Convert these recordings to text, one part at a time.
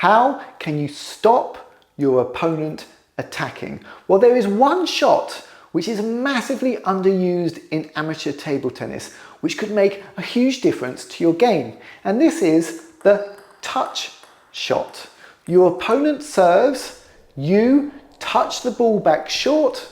How can you stop your opponent attacking? Well, there is one shot which is massively underused in amateur table tennis, which could make a huge difference to your game. And this is the touch shot. Your opponent serves, you touch the ball back short,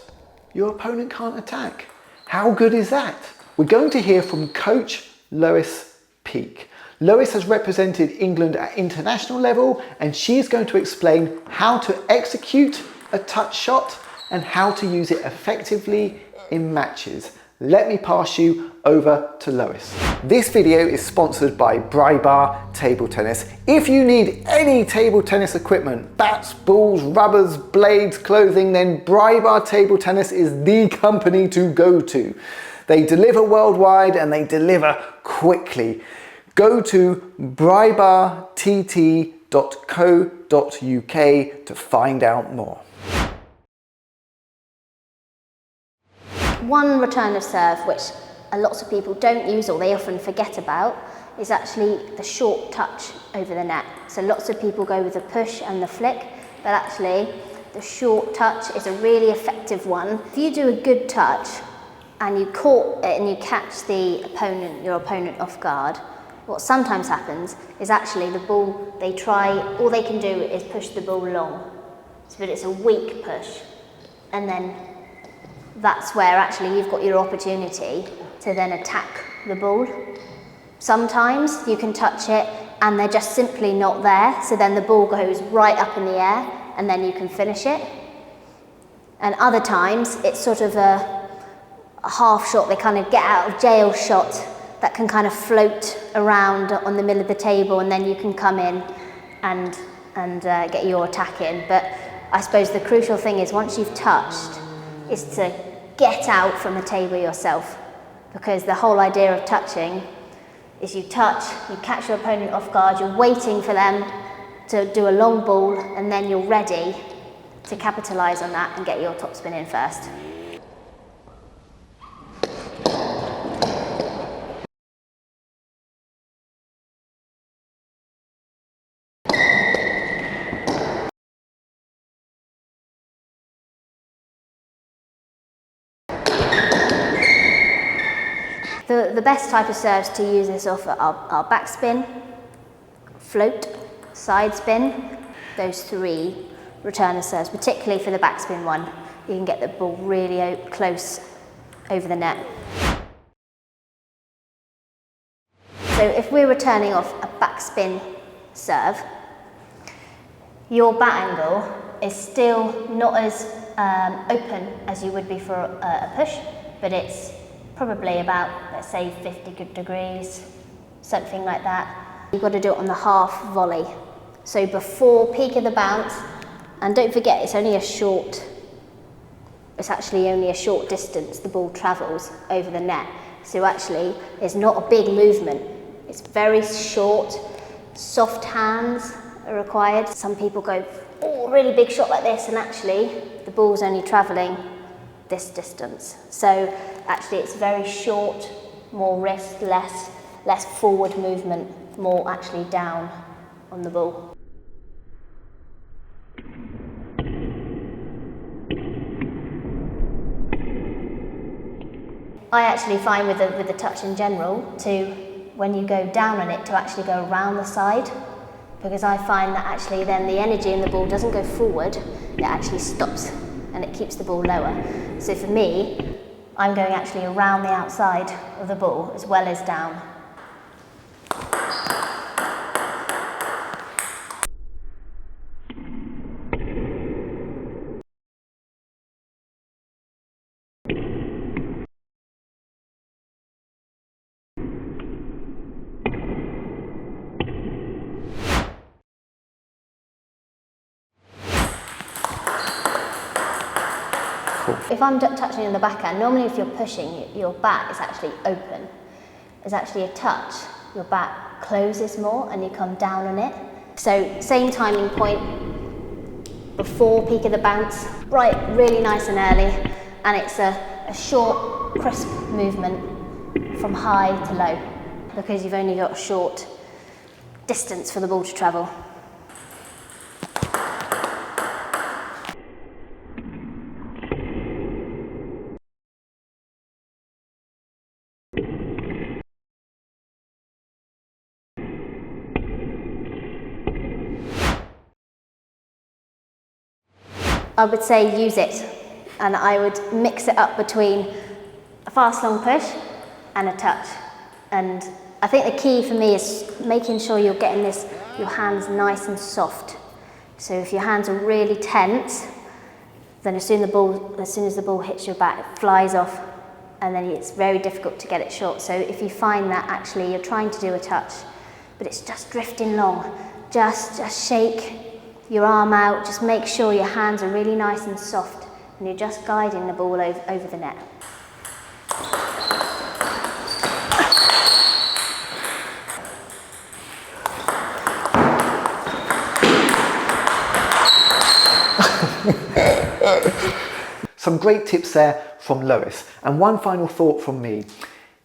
your opponent can't attack. How good is that? We're going to hear from coach Lois Peake. Lois has represented England at international level, and she is going to explain how to execute a touch shot and how to use it effectively in matches. Let me pass you over to Lois. This video is sponsored by Bar Table Tennis. If you need any table tennis equipment, bats, balls, rubbers, blades, clothing, then Bar Table Tennis is the company to go to. They deliver worldwide and they deliver quickly. Go to brybartt.co.uk to find out more. One return of serve which a lot of people don't use or they often forget about is actually the short touch over the net. So lots of people go with the push and the flick, but actually the short touch is a really effective one. If you do a good touch and you caught it and you catch your opponent off guard, what sometimes happens is actually the ball, all they can do is push the ball long. But it's a weak push, and then that's where actually you've got your opportunity to then attack the ball. Sometimes you can touch it and they're just simply not there, so then the ball goes right up in the air and then you can finish it. And other times it's sort of a half shot, they kind of get out of jail shot that can kind of float around on the middle of the table, and then you can come in and get your attack in. But I suppose the crucial thing is once you've touched is to get out from the table yourself, because the whole idea of touching is you touch, you catch your opponent off guard, you're waiting for them to do a long ball, and then you're ready to capitalise on that and get your topspin in first. The best type of serves to use this off are backspin, float, side spin, those three returner serves, particularly for the backspin one. You can get the ball really close over the net. So if we're returning off a backspin serve, your bat angle is still not as open as you would be for a push, but it's probably about, let's say, 50 degrees, something like that. You've got to do it on the half volley. So before peak of the bounce, and don't forget it's actually only a short distance the ball travels over the net. So actually it's not a big movement. It's very short, soft hands are required. Some people go, oh, really big shot like this, and actually the ball's only travelling this distance. So actually it's very short, more wrist, less forward movement, more actually down on the ball. I actually find with the touch in general when you go down on it, to actually go around the side, because I find that actually then the energy in the ball doesn't go forward, it actually stops and it keeps the ball lower. So for me, I'm going actually around the outside of the ball as well as down. If I'm touching in the backhand, normally if you're pushing, your bat is actually open. As actually a touch, your bat closes more and you come down on it. So same timing point, before peak of the bounce, right, really nice and early, and it's a short, crisp movement from high to low, because you've only got a short distance for the ball to travel. I would say use it, and I would mix it up between a fast long push and a touch. And I think the key for me is making sure you're getting your hands nice and soft. So if your hands are really tense, then as soon as the ball hits your bat, it flies off, and then it's very difficult to get it short. So if you find that actually you're trying to do a touch, but it's just drifting long, just shake your arm out, just make sure your hands are really nice and soft, and you're just guiding the ball over the net. Some great tips there from Lois. And one final thought from me.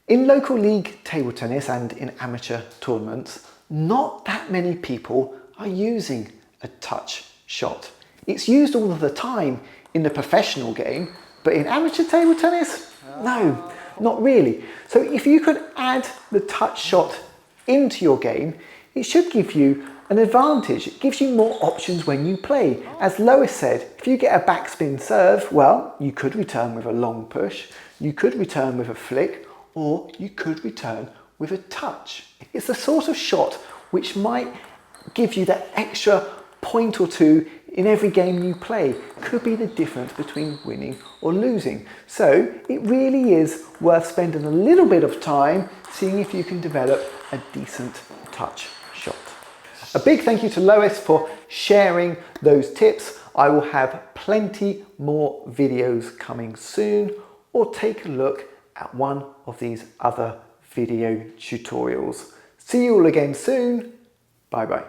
In local league table tennis and in amateur tournaments, not that many people are using a touch shot. It's used all of the time in the professional game, but in amateur table tennis, no, not really. So if you could add the touch shot into your game, it should give you an advantage. It gives you more options when you play. As Lois said, if you get a backspin serve, well, you could return with a long push, you could return with a flick, or you could return with a touch. It's the sort of shot which might give you that extra point or two in every game you play. Could be the difference between winning or losing. So it really is worth spending a little bit of time seeing if you can develop a decent touch shot. A big thank you to Lois for sharing those tips. I will have plenty more videos coming soon, or take a look at one of these other video tutorials. See you all again soon. Bye bye.